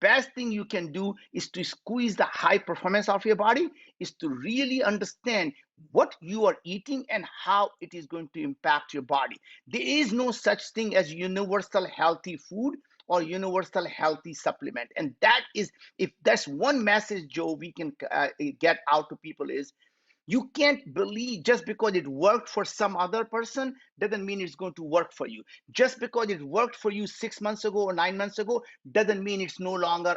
best thing you can do is to squeeze the high performance of your body, is to really understand what you are eating and how it is going to impact your body. There is no such thing as universal healthy food or universal healthy supplement. And that is, if that's one message, Joe, we can get out to people is, you can't believe just because it worked for some other person doesn't mean it's going to work for you. Just because it worked for you 6 months ago or 9 months ago doesn't mean it's no longer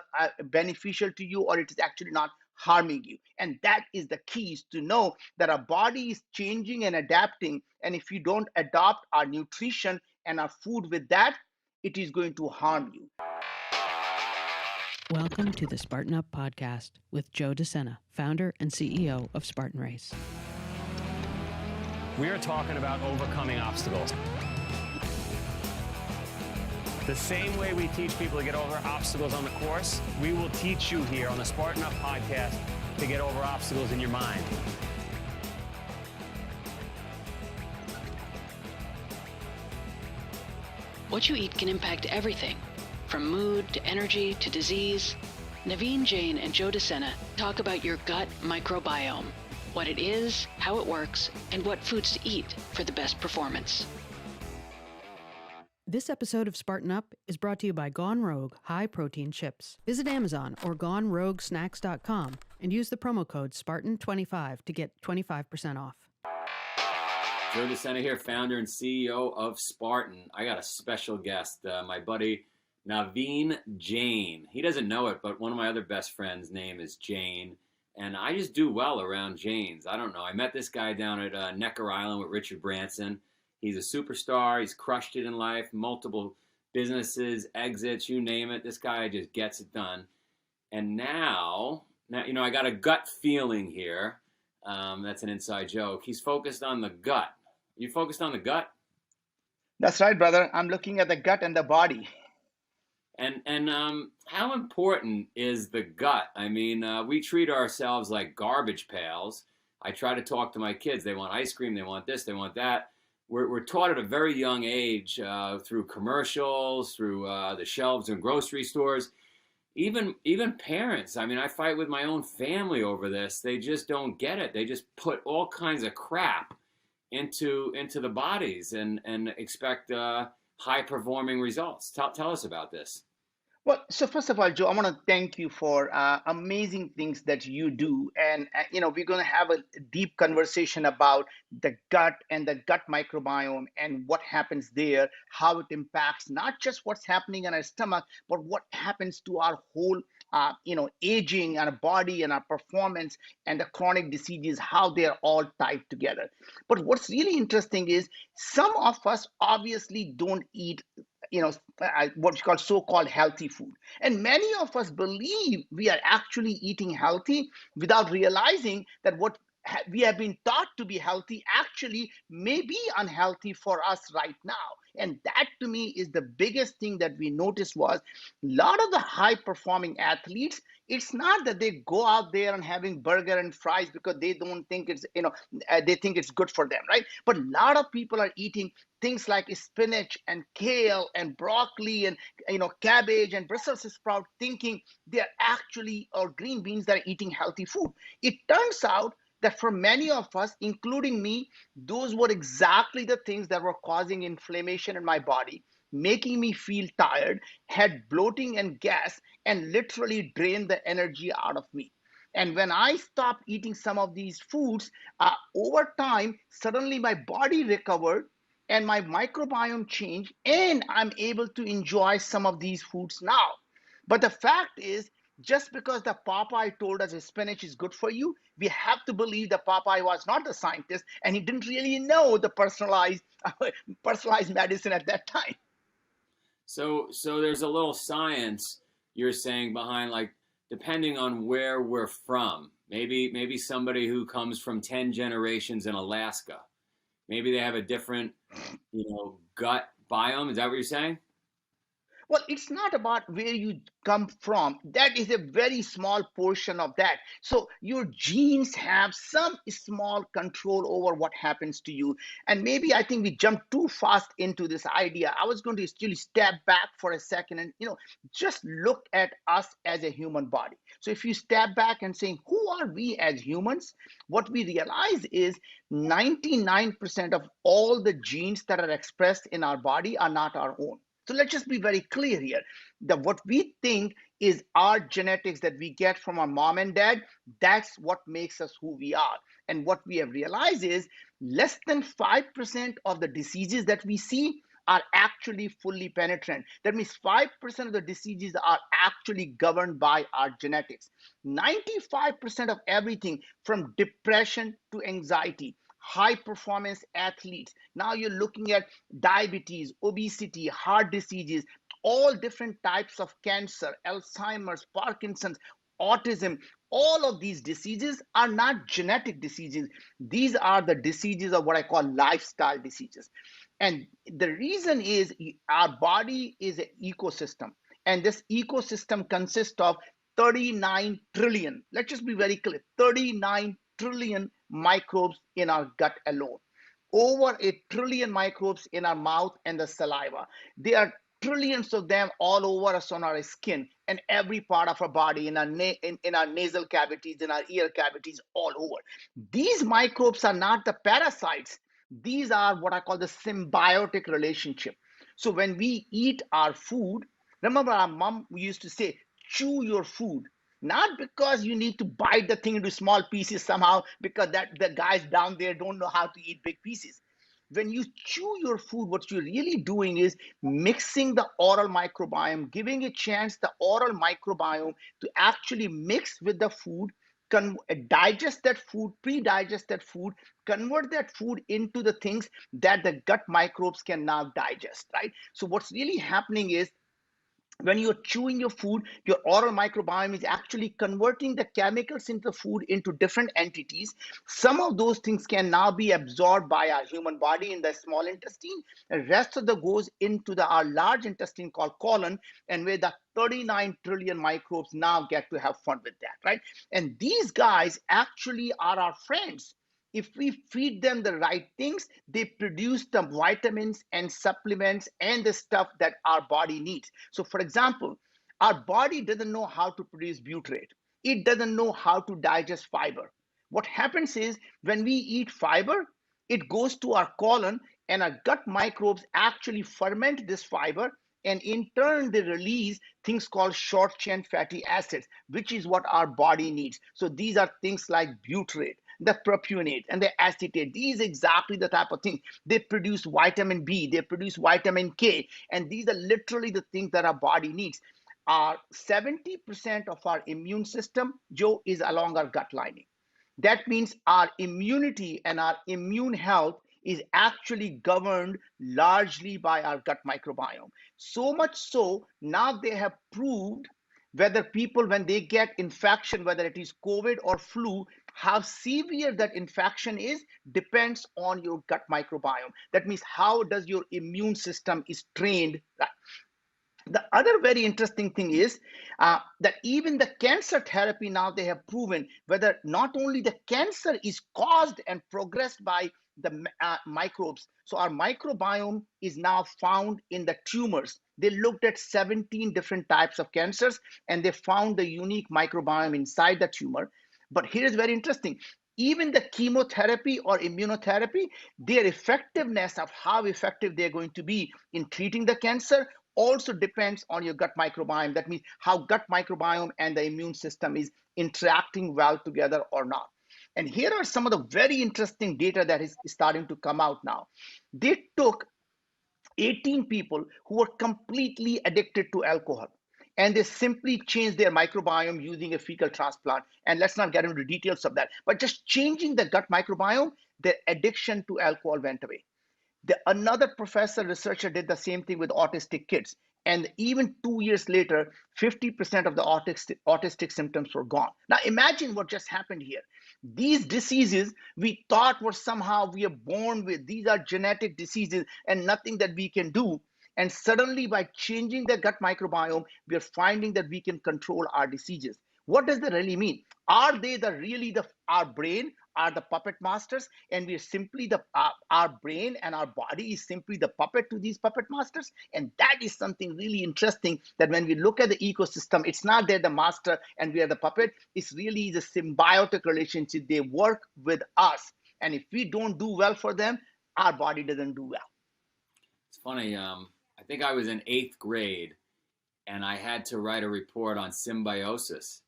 beneficial to you, or it is actually not harming you. And that is the key, is to know that our body is changing and adapting. And if you don't adopt our nutrition and our food with that, it is going to harm you. Welcome to the Spartan Up podcast with Joe DeSena, founder and CEO of Spartan Race. We are talking about overcoming obstacles. The same way we teach people to get over obstacles on the course, we will teach you here on the Spartan Up podcast to get over obstacles in your mind. What you eat can impact everything, from mood to energy to disease. Naveen Jain and Joe DeSena talk about your gut microbiome, what it is, how it works, and what foods to eat for the best performance. This episode of Spartan Up is brought to you by Gone Rogue High Protein Chips. Visit Amazon or GoneRogueSnacks.com and use the promo code Spartan25 to get 25% off. Joe DeSena here, founder and CEO of Spartan. I got a special guest, my buddy Naveen Jain. He doesn't know it, but one of my other best friends' name is Jain, and I just do well around Jains. I don't know. I met this guy down at Necker Island with Richard Branson. He's a superstar. He's crushed it in life, multiple businesses, exits, you name it. This guy just gets it done. And now, I got a gut feeling here. That's an inside joke. He's focused on the gut. You focused on the gut? That's right, brother. I'm looking at the gut and the body. And how important is the gut? I mean, we treat ourselves like garbage pails. I try to talk to my kids. They want ice cream. They want this. They want that. We're taught at a very young age through commercials, through the shelves in grocery stores, even parents. I mean, I fight with my own family over this. They just don't get it. They just put all kinds of crap into the bodies and expect high performing results. Tell us about this. Well, so first of all, Joe, I want to thank you for amazing things that you do. And, we're going to have a deep conversation about the gut and the gut microbiome and what happens there, how it impacts not just what's happening in our stomach, but what happens to our whole, aging, our body and our performance and the chronic diseases, how they're all tied together. But what's really interesting is some of us obviously don't eat what you call so-called healthy food. And many of us believe we are actually eating healthy without realizing that what we have been taught to be healthy actually may be unhealthy for us right now. And that to me is the biggest thing that we noticed was a lot of the high performing athletes, it's not that they go out there and having burger and fries because they don't think it's, they think it's good for them, right? But a lot of people are eating things like spinach and kale and broccoli and cabbage and Brussels sprout, thinking they're actually, or green beans, that are eating healthy food. It turns out that for many of us, including me, those were exactly the things that were causing inflammation in my body, making me feel tired, had bloating and gas, and literally drained the energy out of me. And when I stopped eating some of these foods, over time, suddenly my body recovered and my microbiome changed, and I'm able to enjoy some of these foods now. But the fact is, just because the Popeye told us spinach is good for you, we have to believe that Popeye was not the scientist and he didn't really know the personalized medicine at that time. So there's a little science you're saying behind, like, depending on where we're from. Maybe somebody who comes from 10 generations in Alaska, maybe they have a different, gut biome. Is that what you're saying? Well, it's not about where you come from. That is a very small portion of that. So your genes have some small control over what happens to you. And maybe I think we jumped too fast into this idea. I was going to still step back for a second and just look at us as a human body. So if you step back and saying, who are we as humans? What we realize is 99% of all the genes that are expressed in our body are not our own. So let's just be very clear here that what we think is our genetics that we get from our mom and dad, that's what makes us who we are. And what we have realized is less than 5% of the diseases that we see are actually fully penetrant. That means 5% of the diseases are actually governed by our genetics. 95% of everything from depression to anxiety, high performance athletes. Now you're looking at diabetes, obesity, heart diseases, all different types of cancer, Alzheimer's, Parkinson's, autism. All of these diseases are not genetic diseases. These are the diseases of what I call lifestyle diseases. And the reason is our body is an ecosystem. And this ecosystem consists of 39 trillion, let's just be very clear, 39 trillion microbes in our gut alone. Over a trillion microbes in our mouth and the saliva. There are trillions of them all over us on our skin and every part of our body, in our nasal cavities, in our ear cavities, all over. These microbes are not the parasites. These are what I call the symbiotic relationship. So when we eat our food, remember our mom used to say, chew your food. Not because you need to bite the thing into small pieces somehow, because that the guys down there don't know how to eat big pieces. When you chew your food, what you're really doing is mixing the oral microbiome, giving a chance the oral microbiome to actually mix with the food, digest that food, pre-digest that food, convert that food into the things that the gut microbes can now digest, right? So what's really happening is when you're chewing your food, your oral microbiome is actually converting the chemicals into the food into different entities. Some of those things can now be absorbed by our human body in the small intestine. The rest of the goes into our large intestine called colon, and where the 39 trillion microbes now get to have fun with that, right? And these guys actually are our friends. If we feed them the right things, they produce the vitamins and supplements and the stuff that our body needs. So, for example, our body doesn't know how to produce butyrate, it doesn't know how to digest fiber. What happens is when we eat fiber, it goes to our colon, and our gut microbes actually ferment this fiber. And in turn, they release things called short chain fatty acids, which is what our body needs. So these are things like butyrate, the propionate, and the acetate. These are exactly the type of thing. They produce vitamin B, they produce vitamin K, and these are literally the things that our body needs. Our 70% of our immune system, Joe, is along our gut lining. That means our immunity and our immune health is actually governed largely by our gut microbiome. So much so, now they have proved whether people, when they get infection, whether it is COVID or flu, how severe that infection is depends on your gut microbiome. That means how does your immune system is trained. The other very interesting thing is that even the cancer therapy, now they have proven whether not only the cancer is caused and progressed by the microbes. So our microbiome is now found in the tumors. They looked at 17 different types of cancers and they found the unique microbiome inside the tumor. But here is very interesting. Even the chemotherapy or immunotherapy, their effectiveness of how effective they're going to be in treating the cancer also depends on your gut microbiome. That means how gut microbiome and the immune system is interacting well together or not. And here are some of the very interesting data that is starting to come out now. They took 18 people who were completely addicted to alcohol, and they simply changed their microbiome using a fecal transplant. And let's not get into details of that, but just changing the gut microbiome, their addiction to alcohol went away. Another professor researcher did the same thing with autistic kids. And even 2 years later, 50% of the autistic symptoms were gone. Now imagine what just happened here. These diseases we thought were somehow we are born with, these are genetic diseases and nothing that we can do. And suddenly, by changing the gut microbiome, we are finding that we can control our diseases. What does that really mean? Are they really our brain are the puppet masters, and we are simply our brain and our body is simply the puppet to these puppet masters? And that is something really interesting, that when we look at the ecosystem, it's not they're the master and we are the puppet. It's really the symbiotic relationship. They work with us, and if we don't do well for them, our body doesn't do well. It's funny. I think I was in 8th grade, and I had to write a report on symbiosis.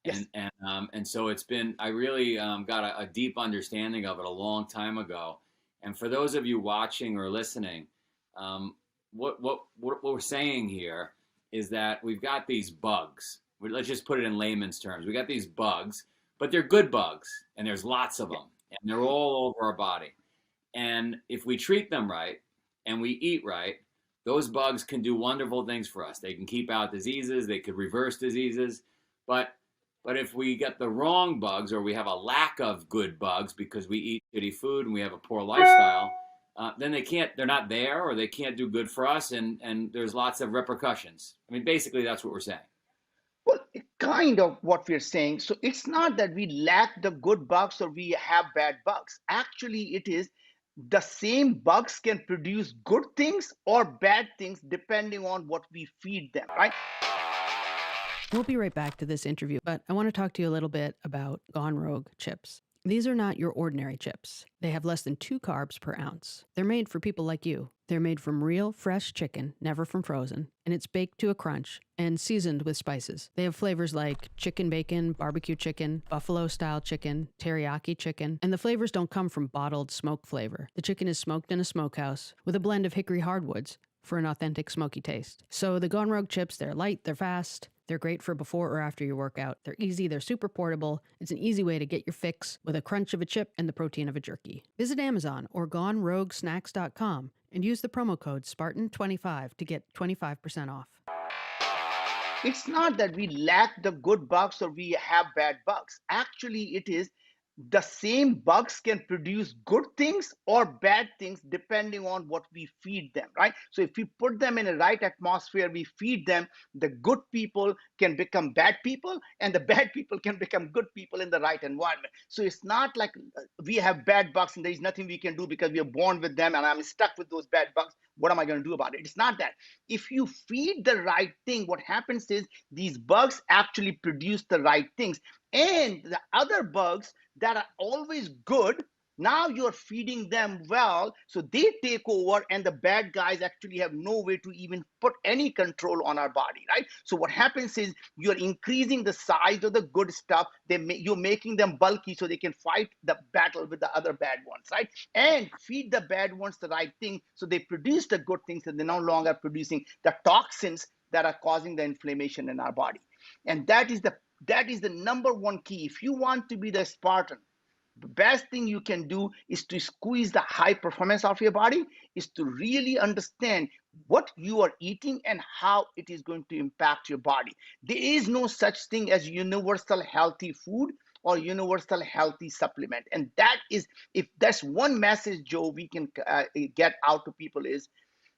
Yes. And so it's been, I really got a deep understanding of it a long time ago. And for those of you watching or listening, what we're saying here is that we've got these bugs. Let's just put it in layman's terms. We got these bugs, but they're good bugs, and there's lots of them, and they're all over our body. And if we treat them right and we eat right, those bugs can do wonderful things for us. They can keep out diseases. They could reverse diseases. But if we get the wrong bugs, or we have a lack of good bugs because we eat shitty food and we have a poor lifestyle, then they're not there, or they can't do good for us, and there's lots of repercussions. I mean, basically, that's what we're saying. Well, kind of what we're saying. So it's not that we lack the good bugs or we have bad bugs. Actually, it is the same bugs can produce good things or bad things depending on what we feed them, right? We'll be right back to this interview, but I want to talk to you a little bit about Gone Rogue chips. These are not your ordinary chips. They have less than 2 carbs per ounce. They're made for people like you. They're made from real, fresh chicken, never from frozen, and it's baked to a crunch and seasoned with spices. They have flavors like chicken bacon, barbecue chicken, buffalo-style chicken, teriyaki chicken, and the flavors don't come from bottled smoke flavor. The chicken is smoked in a smokehouse with a blend of hickory hardwoods for an authentic smoky taste. So the Gone Rogue chips, they're light, they're fast, they're great for before or after your workout. They're easy, they're super portable. It's an easy way to get your fix with a crunch of a chip and the protein of a jerky. Visit Amazon or GoneRogueSnacks.com and use the promo code Spartan25 to get 25% off. It's not that we lack the good bugs or we have bad bugs. Actually, it is the same bugs can produce good things or bad things depending on what we feed them, right? So if we put them in a right atmosphere, we feed them, the good people can become bad people, and the bad people can become good people in the right environment. So it's not like we have bad bugs and there is nothing we can do because we are born with them and I'm stuck with those bad bugs. What am I going to do about it? It's not that. If you feed the right thing, what happens is these bugs actually produce the right things. And the other bugs that are always good, now you're feeding them well, so they take over, and the bad guys actually have no way to even put any control on our body, right? So what happens is you're increasing the size of the good stuff. You're making them bulky so they can fight the battle with the other bad ones, right? And feed the bad ones the right thing so they produce the good things, and they're no longer producing the toxins that are causing the inflammation in our body. And that is the number one key. If you want to be the Spartan, the best thing you can do is to squeeze the high performance of your body, is to really understand what you are eating and how it is going to impact your body. There is no such thing as universal healthy food or universal healthy supplement. And that is, if that's one message, Joe, we can get out to people is,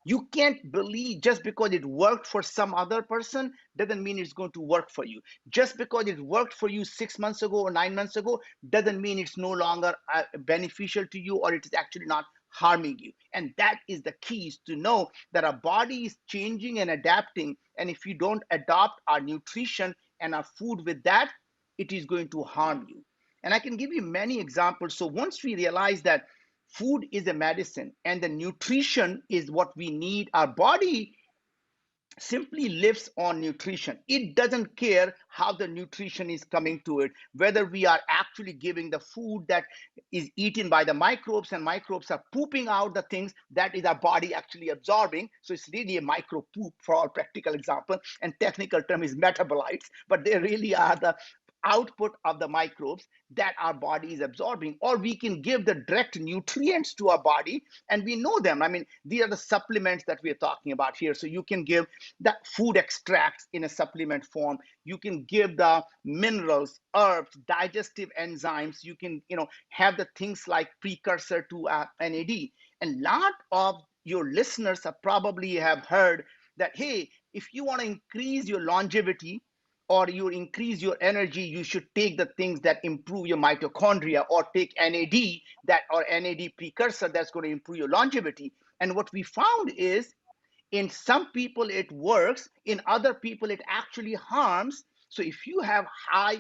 you can't believe just because it worked for some other person doesn't mean it's going to work for you. Just because it worked for you 6 months ago or 9 months ago doesn't mean it's no longer beneficial to you, or it is actually not harming you. And that is the key, is to know that our body is changing and adapting. And if you don't adopt our nutrition and our food with that, it is going to harm you. And I can give you many examples. So once we realize that food is a medicine and the nutrition is what we need, our body simply lives on nutrition. It doesn't care how the nutrition is coming to it, whether we are actually giving the food that is eaten by the microbes, and microbes are pooping out the things that is our body actually absorbing. So it's really a micro poop for all practical example, and technical term is metabolites, but they really are the output of the microbes that our body is absorbing. Or we can give the direct nutrients to our body, and we know them. I mean, these are the supplements that we're talking about here. So you can give the food extracts in a supplement form. You can give the minerals, herbs, digestive enzymes. You can, have the things like precursor to NAD. And lot of your listeners have probably have heard that, hey, if you want to increase your longevity or you increase your energy, you should take the things that improve your mitochondria, or take NAD, that or NAD precursor that's going to improve your longevity. And what we found is, in some people it works, in other people it actually harms. So if you have high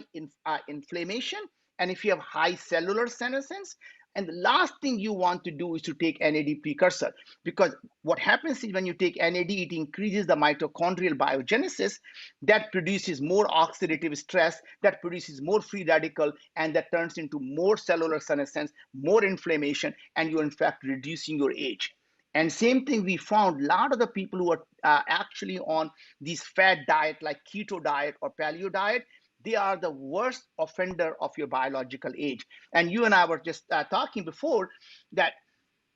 inflammation, and if you have high cellular senescence, and the last thing you want to do is to take NAD precursor, because what happens is when you take NAD, it increases the mitochondrial biogenesis, that produces more oxidative stress, that produces more free radical, and that turns into more cellular senescence, more inflammation, and you're in fact reducing your age. And same thing, we found a lot of the people who are actually on these fat diet like keto diet or paleo diet, they are the worst offender of your biological age. And you and I were just talking before that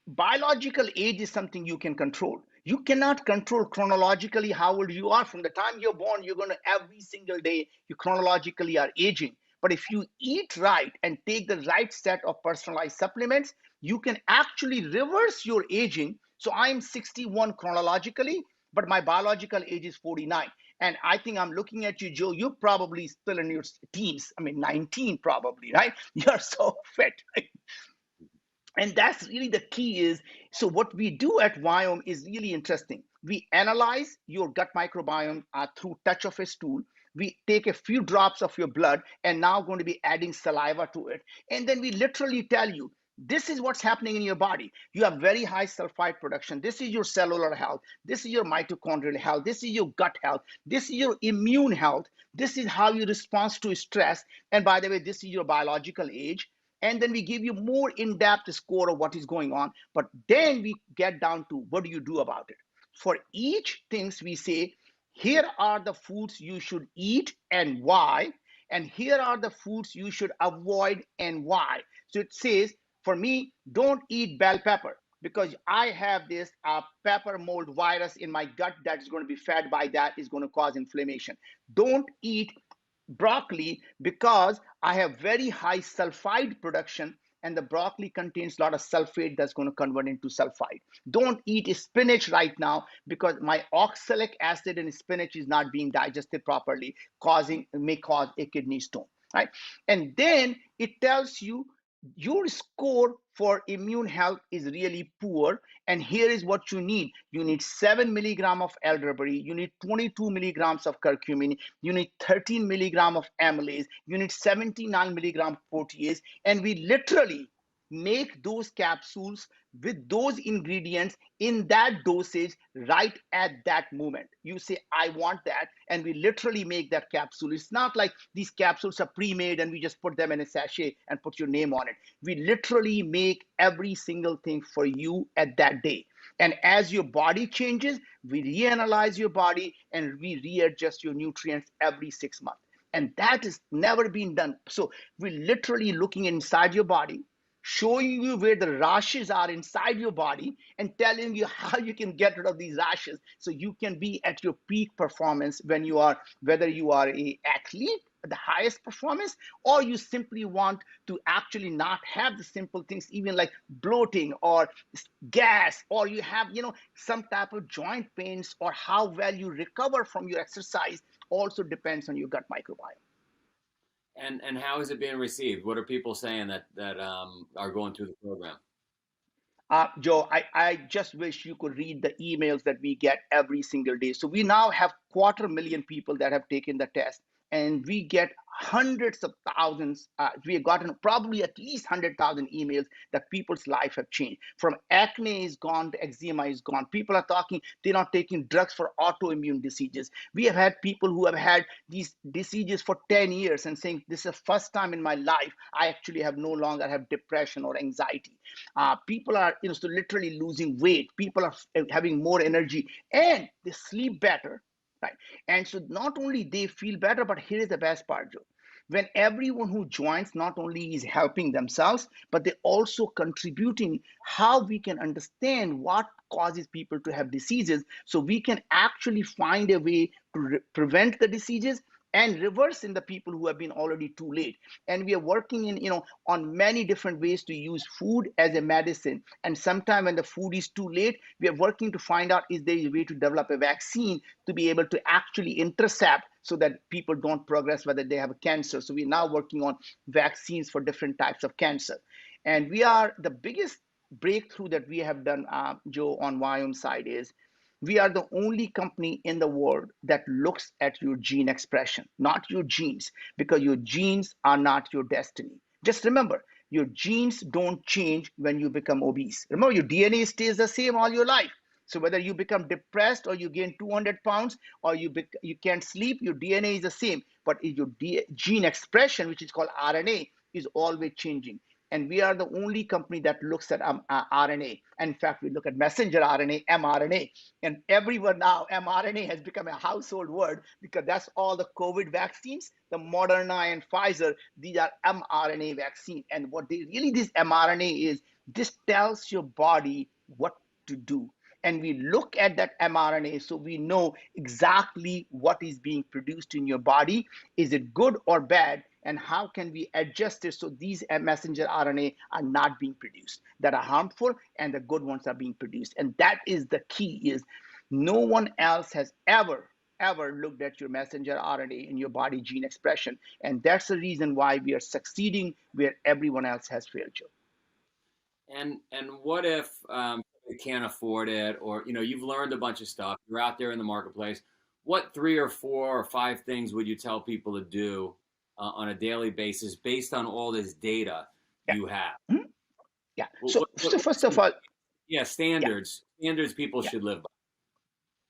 biological age is something you can control. You cannot control chronologically how old you are. From the time you're born, you're going to every single day, you chronologically are aging. But if you eat right and take the right set of personalized supplements, you can actually reverse your aging. So I'm 61 chronologically, but my biological age is 49. And I think I'm looking at you, Joe. You're probably still in your teens. I mean, 19 probably, right? You're so fit, right? And that's really the key is, so what we do at Viome is really interesting. We analyze your gut microbiome through touch of a stool. We take a few drops of your blood and now going to be adding saliva to it. And then we literally tell you, this is what's happening in your body. You have very high sulfide production. This is your cellular health. This is your mitochondrial health. This is your gut health. This is your immune health. This is how you respond to stress. And by the way, this is your biological age. And then we give you more in-depth score of what is going on. But then we get down to, what do you do about it? For each things we say, here are the foods you should eat and why, and here are the foods you should avoid and why. So it says, for me, don't eat bell pepper because I have this pepper mold virus in my gut that is going to be fed by that, is going to cause inflammation. Don't eat broccoli because I have very high sulfide production, and the broccoli contains a lot of sulfate that's going to convert into sulfide. Don't eat spinach right now because my oxalic acid in spinach is not being digested properly, may cause a kidney stone, right? And then it tells you your score for immune health is really poor, and here is what you need. You need 7 milligram of elderberry, you need 22 milligrams of curcumin, you need 13 milligram of amylase, you need 79 milligram protease, and we literally make those capsules with those ingredients in that dosage right at that moment. You say, I want that, and we literally make that capsule. It's not like these capsules are pre-made and we just put them in a sachet and put your name on it. We literally make every single thing for you at that day. And as your body changes, we reanalyze your body and we readjust your nutrients every 6 months. And that has never been done. So we're literally looking inside your body, showing you where the rashes are inside your body, and telling you how you can get rid of these rashes so you can be at your peak performance when you are, whether you are an athlete, the highest performance, or you simply want to actually not have the simple things, even like bloating or gas, or you have, some type of joint pains, or how well you recover from your exercise also depends on your gut microbiome. And how is it being received? What are people saying that are going through the program? Joe, I just wish you could read the emails that we get every single day. So we now have 250,000 people that have taken the test, and we get hundreds of thousands. We have gotten probably at least 100,000 emails that people's life have changed. From acne is gone to eczema is gone. People are talking, they're not taking drugs for autoimmune diseases. We have had people who have had these diseases for 10 years and saying, this is the first time in my life I actually have no longer have depression or anxiety. People are, so literally losing weight. People are having more energy, and they sleep better. Right. And so not only they feel better, but here is the best part, Joe. When everyone who joins not only is helping themselves, but they're also contributing how we can understand what causes people to have diseases, so we can actually find a way to prevent the diseases and reverse in the people who have been already too late. And we are working in, on many different ways to use food as a medicine. And sometime when the food is too late, we are working to find out is there a way to develop a vaccine to be able to actually intercept so that people don't progress whether they have a cancer. So we're now working on vaccines for different types of cancer. And we are the biggest breakthrough that we have done, Joe, on Viome side is we are the only company in the world that looks at your gene expression, not your genes, because your genes are not your destiny. Just remember, your genes don't change when you become obese. Remember, your DNA stays the same all your life. So whether you become depressed or you gain 200 pounds or you can't sleep, your DNA is the same. But your gene expression, which is called RNA, is always changing. And we are the only company that looks at RNA. And in fact, we look at messenger RNA, mRNA. And everyone now, mRNA has become a household word because that's all the COVID vaccines, the Moderna and Pfizer, these are mRNA vaccine. And what this mRNA is, this tells your body what to do. And we look at that mRNA so we know exactly what is being produced in your body. Is it good or bad? And how can we adjust it so these messenger RNA are not being produced, that are harmful, and the good ones are being produced. And that is the key, is no one else has ever looked at your messenger RNA in your body gene expression. And that's the reason why we are succeeding where everyone else has failed, Joe. And what if they can't afford it, or you've learned a bunch of stuff, you're out there in the marketplace. What 3 or 4 or 5 things would you tell people to do on a daily basis based on all this data Yeah. you have? Mm-hmm. Yeah. So first of all, standards people should live by.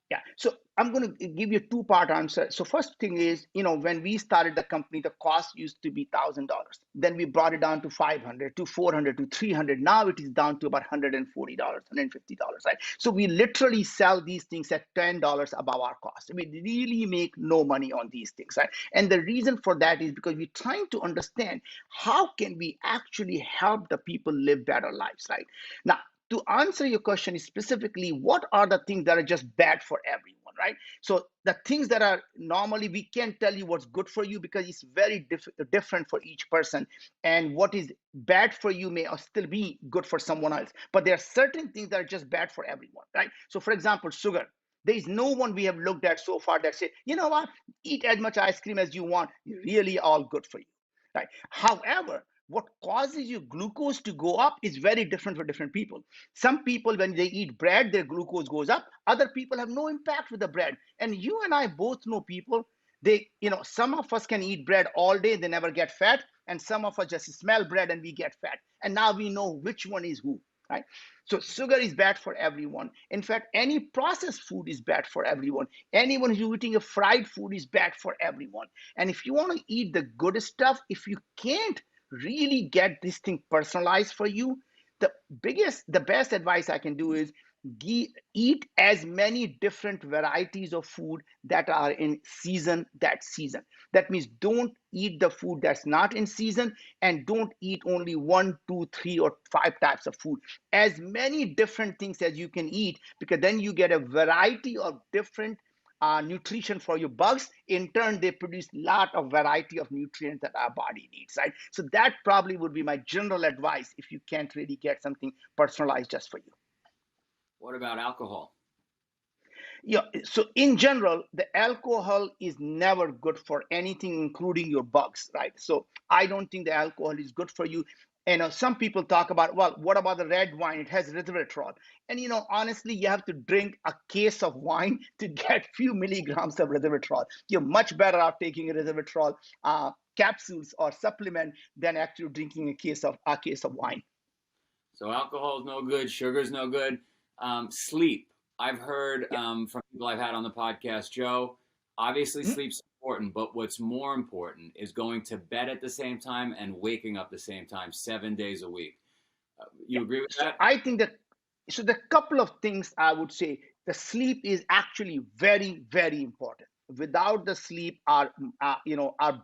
Yeah. So I'm going to give you a two-part answer. So first thing is, when we started the company, the cost used to be $1,000. Then we brought it down to 500, to 400, to 300. Now it is down to about $140, $150, right? So we literally sell these things at $10 above our cost. We really make no money on these things, right? And the reason for that is because we're trying to understand how can we actually help the people live better lives, right? Now, to answer your question specifically, what are the things that are just bad for everyone, right? So the things that are normally, we can't tell you what's good for you because it's very different for each person. And what is bad for you may still be good for someone else. But there are certain things that are just bad for everyone, right? So for example, sugar. There is no one we have looked at so far that say, you know what, eat as much ice cream as you want. Really all good for you, right? However, what causes your glucose to go up is very different for different people. Some people, when they eat bread, their glucose goes up. Other people have no impact with the bread. And you and I both know people, some of us can eat bread all day, they never get fat. And some of us just smell bread and we get fat. And now we know which one is who, right? So sugar is bad for everyone. In fact, any processed food is bad for everyone. Anyone who's eating a fried food is bad for everyone. And if you want to eat the good stuff, if you can't really get this thing personalized for you, the best advice I can do is eat as many different varieties of food that are in season that season. That means don't eat the food that's not in season, and don't eat only 1, 2, 3, or 5 types of food. As many different things as you can eat, because then you get a variety of different nutrition for your bugs. In turn, they produce a lot of variety of nutrients that our body needs, right? So that probably would be my general advice if you can't really get something personalized just for you. What about alcohol? Yeah, so in general, the alcohol is never good for anything, including your bugs, right? So I don't think the alcohol is good for you. And some people talk about, well, what about the red wine? It has resveratrol. And honestly, you have to drink a case of wine to get few milligrams of resveratrol. You're much better off taking a resveratrol capsules or supplement than actually drinking a case of wine. So alcohol is no good, sugar is no good. Sleep. I've heard from people I've had on the podcast, Joe, obviously sleep's important, but what's more important is going to bed at the same time and waking up the same time 7 days a week. You agree with that? I think that, so the couple of things I would say, the sleep is actually very, very important. Without the sleep, our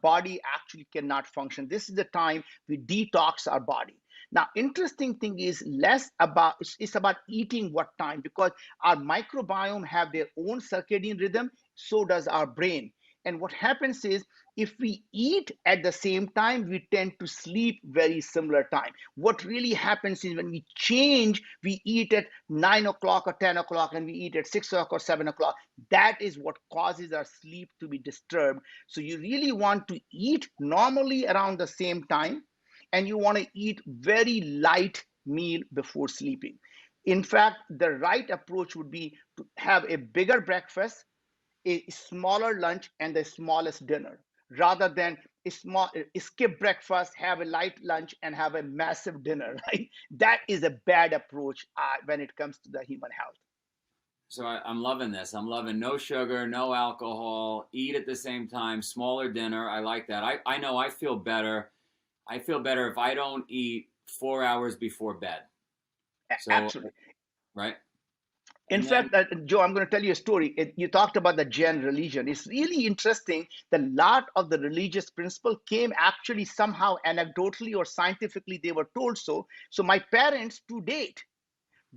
body actually cannot function. This is the time we detox our body. Now, interesting thing is less about, it's about eating what time, because our microbiome have their own circadian rhythm, so does our brain. And what happens is, if we eat at the same time, we tend to sleep very similar time. What really happens is, when we change, we eat at 9 o'clock or 10 o'clock, and we eat at 6 o'clock or 7 o'clock. That is what causes our sleep to be disturbed. So you really want to eat normally around the same time, and you want to eat very light meal before sleeping. In fact, the right approach would be to have a bigger breakfast, a smaller lunch, and the smallest dinner, rather than skip breakfast, have a light lunch, and have a massive dinner. Right? That is a bad approach when it comes to the human health. So I'm loving this. I'm loving no sugar, no alcohol, eat at the same time, smaller dinner. I like that. I know I feel better. I feel better if I don't eat 4 hours before bed. So, Absolutely. right? In And then, fact, Joe, I'm going to tell you a story. You talked about the Jain religion. It's really interesting. The lot of the religious principle came actually somehow anecdotally or scientifically, they were told so. So my parents to date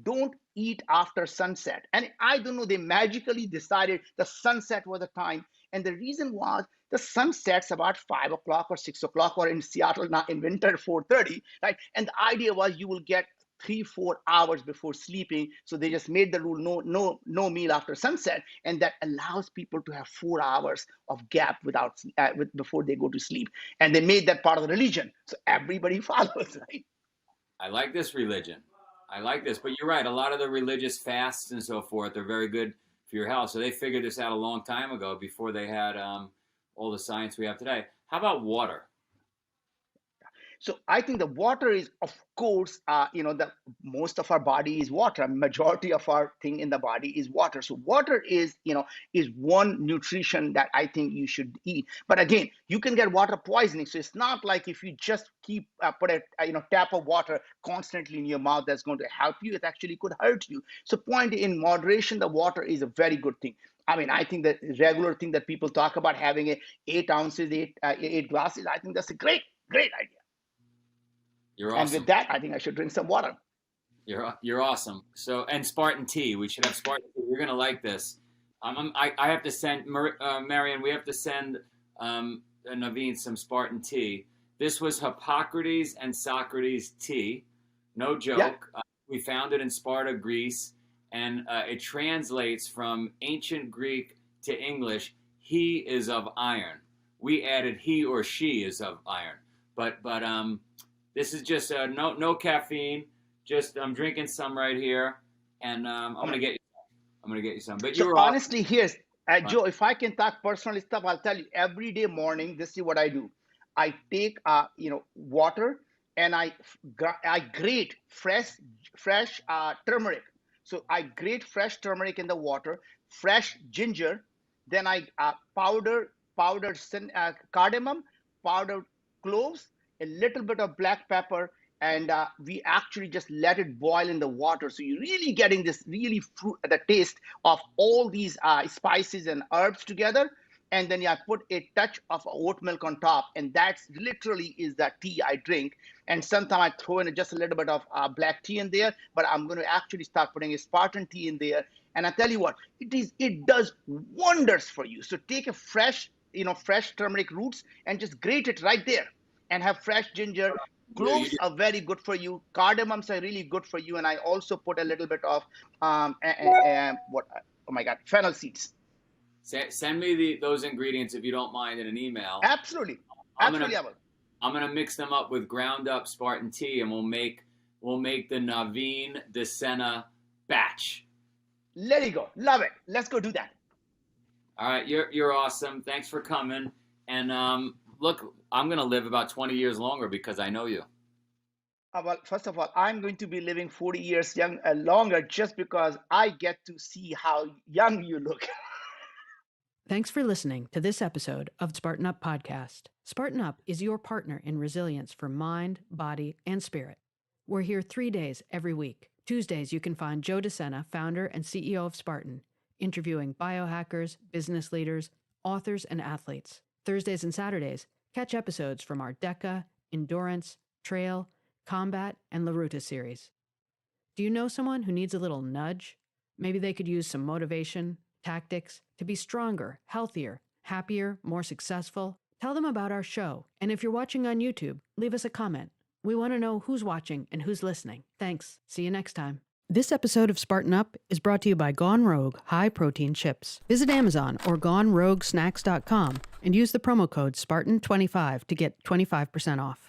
don't eat after sunset. And I don't know, they magically decided the sunset was the time. And the reason was, the sun sets about 5 o'clock or 6 o'clock, or in Seattle now in winter 4:30, right? And the idea was you will get 3 4 hours before sleeping. So they just made the rule, no meal after sunset, and that allows people to have 4 hours of gap before they go to sleep. And they made that part of the religion, so everybody follows, right? I like this religion. I like this. But you're right. A lot of the religious fasts and so forth are very good for your health. So they figured this out a long time ago before they had all the science we have today. How about water? So I think the water is, of course, the most of our body is water. A majority of our thing in the body is water. So water is one nutrition that I think you should eat. But again, you can get water poisoning. So it's not like if you just keep put a tap of water constantly in your mouth, that's going to help you. It actually could hurt you. So point in moderation, the water is a very good thing. I mean, I think that regular thing that people talk about, having 8 ounces, eight glasses, I think that's a great idea. You're And with awesome. that, I think I should drink some water. You're awesome. So, and Spartan tea. We should have Spartan tea. You're gonna like this. I have to send Marion. We have to send Naveen some Spartan tea. This was Hippocrates and Socrates tea. No Yeah. joke. We found it in Sparta, Greece, and it translates from ancient Greek to English. He is of iron. We added he or she is of iron. But this is just no caffeine. Just I'm drinking some right here, and I'm gonna get you some. But you So were awesome. honestly, here's Joe. If I can talk personal stuff, I'll tell you. Every day morning, this is what I do. I take water, and I grate fresh turmeric. So I grate fresh turmeric in the water, fresh ginger. Then I powdered cardamom, powdered cloves, a little bit of black pepper, and we actually just let it boil in the water. So you're really getting this really the taste of all these spices and herbs together. And then I put a touch of oat milk on top, and that's literally is that tea I drink. And sometimes I throw in just a little bit of black tea in there, but I'm going to actually start putting a Spartan tea in there. And I tell you what, it does wonders for you. So take a fresh turmeric roots and just grate it right there, and have fresh ginger. You Cloves are very good for you. Cardamoms are really good for you. And I also put a little bit of what? Oh my God, fennel seeds. send me those ingredients if you don't mind in an email. Absolutely, I'm gonna absolutely, I will. I'm gonna mix them up with ground up Spartan tea, and we'll make the Naveen Desena batch. Let it go. Love it. Let's go do that. All right, you're awesome. Thanks for coming. And look, I'm gonna live about 20 years longer because I know you. Well, first of all, I'm going to be living 40 years longer just because I get to see how young you look. Thanks for listening to this episode of Spartan Up Podcast. Spartan Up is your partner in resilience for mind, body, and spirit. We're here 3 days every week. Tuesdays, you can find Joe DeSena, founder and CEO of Spartan, interviewing biohackers, business leaders, authors, and athletes. Thursdays and Saturdays, catch episodes from our DECA, Endurance, Trail, Combat, and La Ruta series. Do you know someone who needs a little nudge? Maybe they could use some motivation, tactics to be stronger, healthier, happier, more successful? Tell them about our show. And if you're watching on YouTube, leave us a comment. We want to know who's watching and who's listening. Thanks. See you next time. This episode of Spartan Up is brought to you by Gone Rogue High Protein Chips. Visit Amazon or GoneRogueSnacks.com and use the promo code Spartan25 to get 25% off.